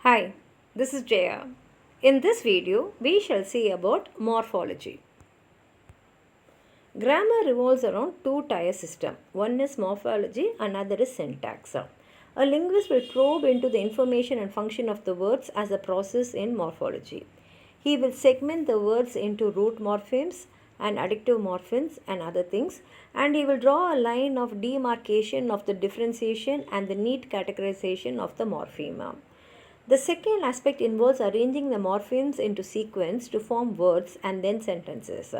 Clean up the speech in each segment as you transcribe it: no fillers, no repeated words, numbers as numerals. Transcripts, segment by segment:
Hi, this is Jaya. In this video, we shall see about morphology. Grammar revolves around two-tier system. One is morphology, another is syntax. A linguist will probe into the information and function of the words as a process in morphology. He will segment the words into root morphemes and adjective morphemes and other things, and he will draw a line of demarcation of the differentiation and the neat categorization of the morpheme. The second aspect involves arranging the morphemes into sequence to form words and then sentences.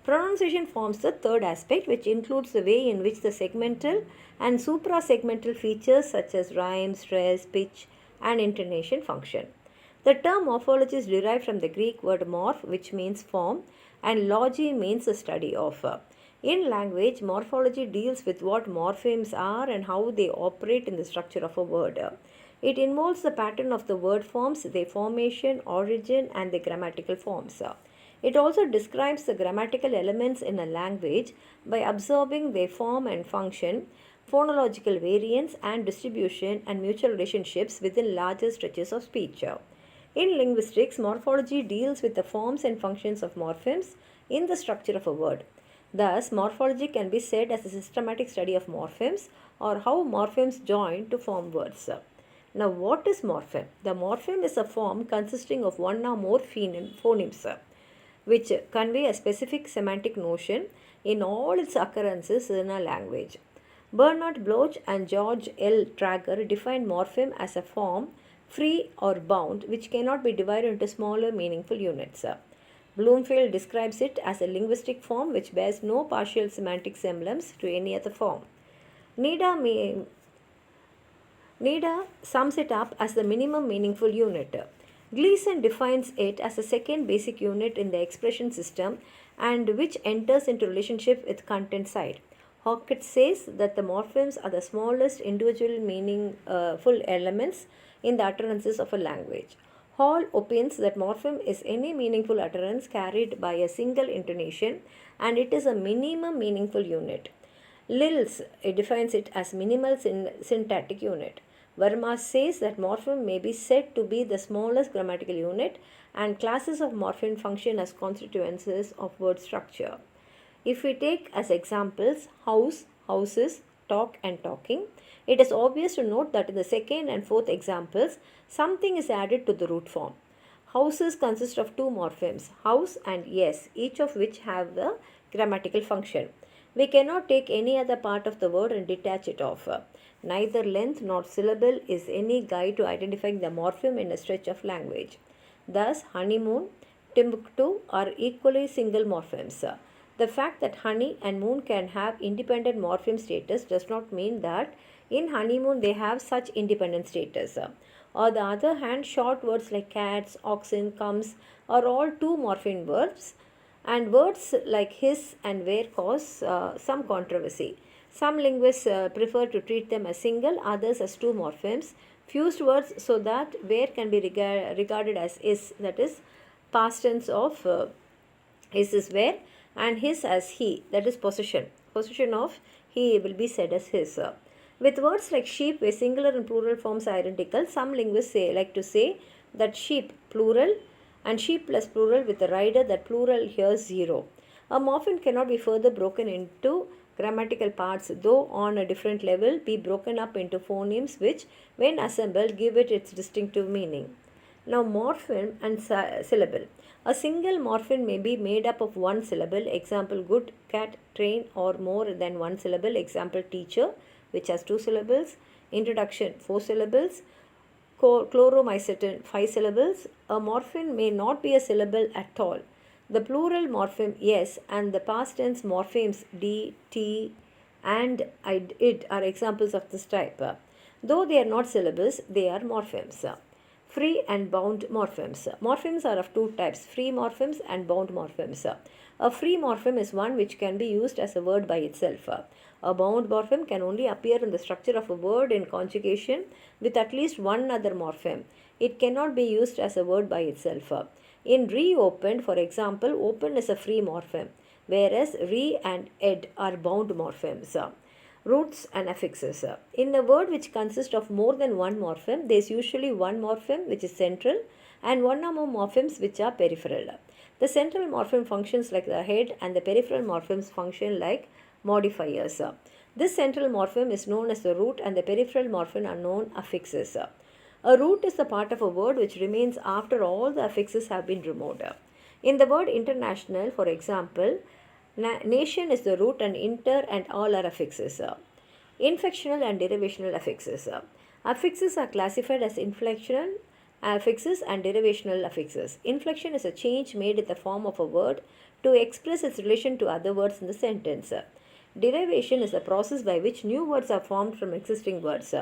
Pronunciation forms the third aspect, which includes the way in which the segmental and suprasegmental features such as rhyme, stress, pitch, and intonation function. The term morphology is derived from the Greek word morph, which means form, and logy means the study of. In language, morphology deals with what morphemes are and how they operate in the structure of a word. It involves the pattern of the word forms, their formation, origin, and the grammatical forms. It also describes the grammatical elements in a language by observing their form and function, phonological variance and distribution, and mutual relationships within larger stretches of speech. In linguistics, morphology deals with the forms and functions of morphemes in the structure of a word. Thus, morphology can be said as a systematic study of morphemes or how morphemes join to form words. Now, what is morpheme? The morpheme is a form consisting of one or more phonemes which convey a specific semantic notion in all its occurrences in a language. Bernard Bloch and George L. Trager define morpheme as a form free or bound which cannot be divided into smaller meaningful units. Bloomfield describes it as a linguistic form which bears no partial semantic semblance to any other form. Nida sums it up as the minimum meaningful unit. Gleason defines it as a second basic unit in the expression system and which enters into relationship with content side. Hockett says that the morphemes are the smallest individual meaningful elements in the utterances of a language. Hall opines that morpheme is any meaningful utterance carried by a single intonation and it is a minimum meaningful unit. Lills defines it as minimal syntactic unit. Verma says that morpheme may be said to be the smallest grammatical unit and classes of morpheme function as constituencies of word structure. If we take as examples house, houses, talk and talking, it is obvious to note that in the second and fourth examples, something is added to the root form. Houses consist of two morphemes, house and yes, each of which have the grammatical function. We cannot take any other part of the word and detach it off. Neither length nor syllable is any guide to identifying the morpheme in a stretch of language. Thus, honeymoon, Timbuktu are equally single morphemes. The fact that honey and moon can have independent morpheme status does not mean that in honeymoon they have such independent status. On the other hand, short words like cats, oxen, comes are all two morpheme verbs, and words like his and where cause some controversy. Some linguists prefer to treat them as single, others as two morphemes, fused words so that where can be regarded as is, that is past tense of is where, and his as he, that is possession. Possession of he will be said as his. With words like sheep, where singular and plural forms are identical, some linguists like to say that sheep plural and sheep plus plural with the rider that plural here 0. A morpheme cannot be further broken into grammatical parts, though on a different level be broken up into phonemes which when assembled give it its distinctive meaning. Now, morpheme and syllable. A single morpheme may be made up of one syllable, example good, cat, train, or more than one syllable, example teacher, which has two syllables, introduction 4 syllables, chloromycetin 5 syllables. A morpheme may not be a syllable at all. The plural morpheme yes and the past tense morphemes d, t, and id are examples of this type. Though they are not syllables, they are morphemes. Free and bound morphemes. Morphemes are of two types, free morphemes and bound morphemes. A free morpheme is one which can be used as a word by itself. A bound morpheme can only appear in the structure of a word in conjugation with at least one other morpheme. It cannot be used as a word by itself. In reopened, for example, open is a free morpheme, whereas re and ed are bound morphemes. Roots and affixes. In a word which consists of more than one morpheme, there is usually one morpheme which is central and one or more morphemes which are peripheral. The central morpheme functions like the head and the peripheral morphemes function like modifiers. This central morpheme is known as the root and the peripheral morpheme are known affixes. A root is the part of a word which remains after all the affixes have been removed. In the word international, for example, nation is the root and inter and all are affixes. Inflectional and derivational affixes. Affixes are classified as inflectional affixes and derivational affixes. Inflection is a change made in the form of a word to express its relation to other words in the sentence. Derivation is a process by which new words are formed from existing words.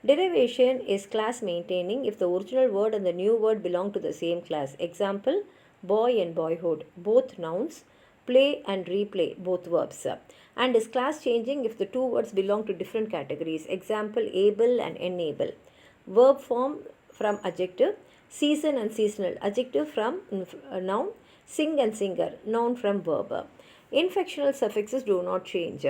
Derivation is class maintaining if the original word and the new word belong to the same class. Example, boy and boyhood, both nouns, play and replay, both verbs. And is class changing if the two words belong to different categories. Example, able and enable. Verb form from adjective, season and seasonal, adjective from noun, sing and singer, noun from verb. Inflectional suffixes do not change.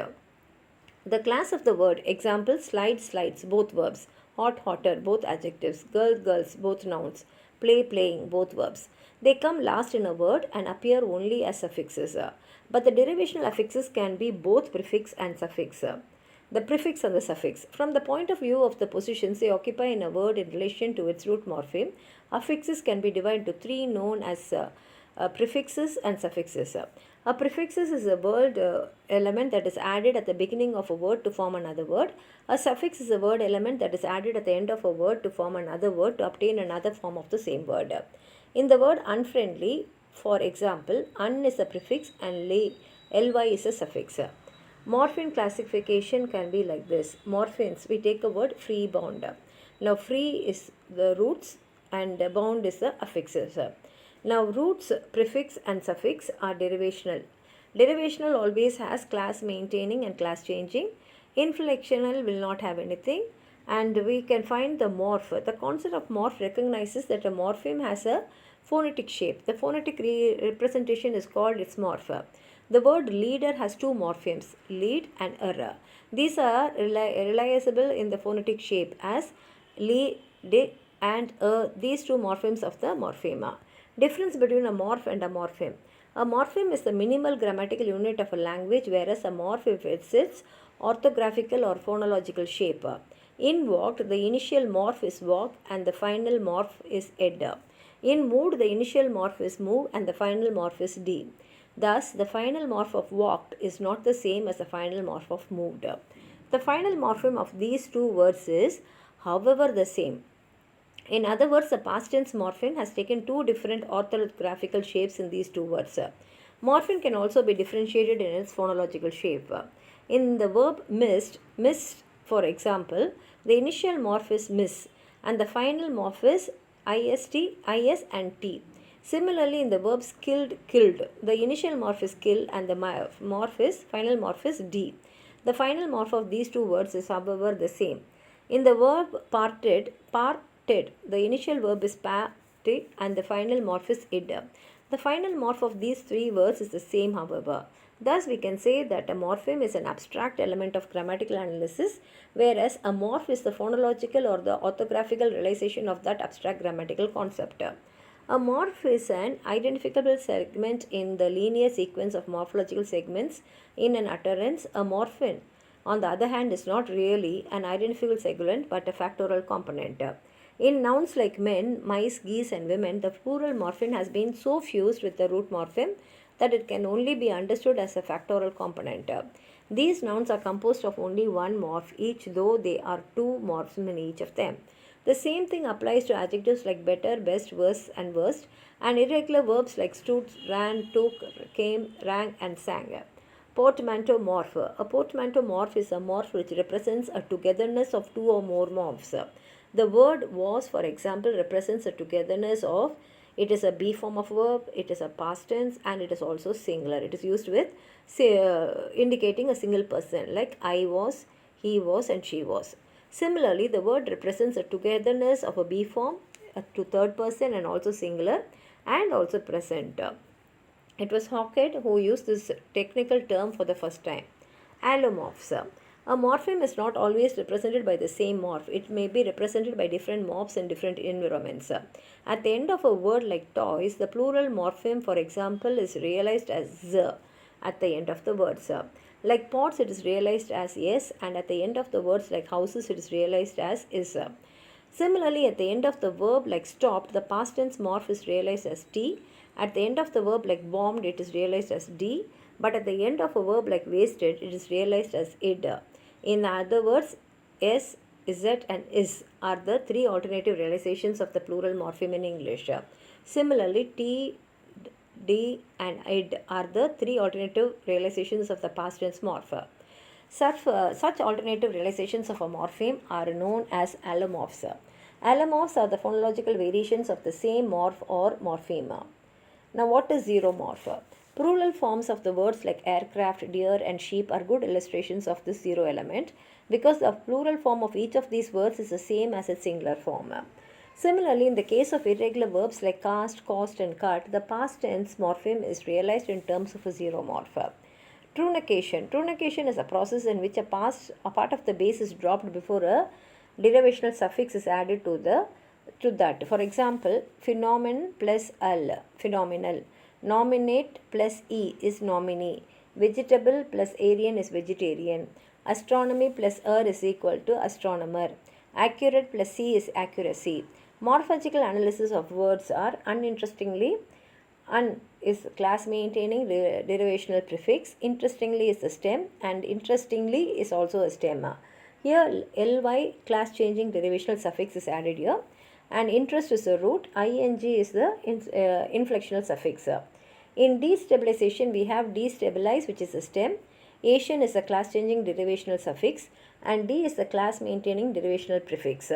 The class of the word, example, slide, slides, both verbs, hot, hotter, both adjectives, girl, girls, both nouns, play, playing, both verbs. They come last in a word and appear only as suffixes. But the derivational affixes can be both prefix and suffix. The prefix and the suffix. From the point of view of the positions they occupy in a word in relation to its root morpheme, affixes can be divided into three known as prefixes and suffixes. A prefix is a word element that is added at the beginning of a word to form another word. A suffix is a word element that is added at the end of a word to form another word to obtain another form of the same word. In the word unfriendly, for example, un is a prefix and ly is a suffix. Morpheme classification can be like this. Morphemes, we take a word free bound. Now free is the roots and bound is the affixes. Now roots, prefix and suffix are derivational. Derivational always has class maintaining and class changing. Inflectional will not have anything. And we can find the morph. The concept of morph recognizes that a morpheme has a phonetic shape. The phonetic representation is called its morph. The word leader has two morphemes, lead and er. These are realizable in the phonetic shape as le, de and these two morphemes of the morpheme. Difference between a morph and a morpheme. A morpheme is the minimal grammatical unit of a language, whereas a morph is its orthographical or phonological shape. In walked, the initial morph is walk and the final morph is ed. In moved, the initial morph is move and the final morph is d. Thus, the final morph of walked is not the same as the final morph of moved. The final morpheme of these two words is, however, the same. In other words, the past tense morpheme has taken two different orthographical shapes in these two words. Morpheme can also be differentiated in its phonological shape. In the verb missed, for example, the initial morph is miss and the final morph is ist, is and t. Similarly, in the verbs killed, the initial morph is kill and the final morph is d. The final morph of these two words is, however, the same. In the verb parted, the initial verb is parted and the final morph is id. The final morph of these three words is the same, however. Thus, we can say that a morpheme is an abstract element of grammatical analysis, whereas a morph is the phonological or the orthographical realization of that abstract grammatical concept. A morph is an identifiable segment in the linear sequence of morphological segments in an utterance. A morpheme, on the other hand, is not really an identifiable segment but a factorial component. In nouns like men, mice, geese and women, the plural morpheme has been so fused with the root morpheme that it can only be understood as a factorial component. These nouns are composed of only one morph each, though there are two morphs in each of them. The same thing applies to adjectives like better, best, worse and worst, and irregular verbs like stood, ran, took, came, rang and sang. Portmanteau morph. A portmanteau morph is a morph which represents a togetherness of two or more morphs. The word was, for example, represents a togetherness of, it is a be form of verb, it is a past tense and it is also singular. It is used with indicating a single person like I was, he was and she was. Similarly, the word represents a togetherness of a be form to third person and also singular and also present. It was Hockett who used this technical term for the first time. Allomorphs. A morpheme is not always represented by the same morph. It may be represented by different morphs in different environments. At the end of a word like toys, the plural morpheme, for example, is realized as z at the end of the words. Like pots, it is realized as s, and at the end of the words like houses, it is realized as is. Similarly, at the end of the verb like stopped, the past tense morph is realized as t. At the end of the verb like bombed, it is realized as d. But at the end of a verb like wasted, it is realized as id. In other words, s, z, and is are the three alternative realizations of the plural morpheme in English. Similarly, t, d, and id are the three alternative realizations of the past tense morph. Such alternative realizations of a morpheme are known as allomorphs. Allomorphs are the phonological variations of the same morph or morpheme. Now, what is zeromorph? Plural forms of the words like aircraft, deer, and sheep are good illustrations of this zero element because the plural form of each of these words is the same as its singular form. Similarly, in the case of irregular verbs like cast, caused, and cut, the past tense morpheme is realized in terms of a zeromorph. Truncation. Truncation is a process in which a part of the base is dropped before a derivational suffix is added to that. For example, phenomenon plus al, phenomenal. Nominate plus e is nominee. Vegetable plus Aryan is vegetarian. Astronomy plus is equal to astronomer. Accurate plus c is accuracy. Morphological analysis of words are uninterestingly is class maintaining derivational prefix. Interestingly is the stem, and interestingly is also a stem. Here ly class changing derivational suffix is added here, and interest is the root. Ing is the inflectional suffix. In destabilization we have destabilize, which is a stem. Asian is a class changing derivational suffix, and d is the class maintaining derivational prefix.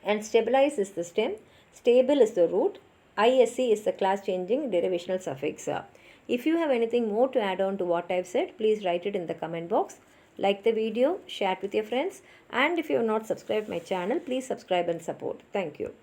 And stabilize is the stem. Stable is the root. ISC is the class changing derivational suffix. If you have anything more to add on to what I've said, please write it in the comment box. Like the video, share it with your friends, and if you have not subscribed my channel, please subscribe and support. Thank you.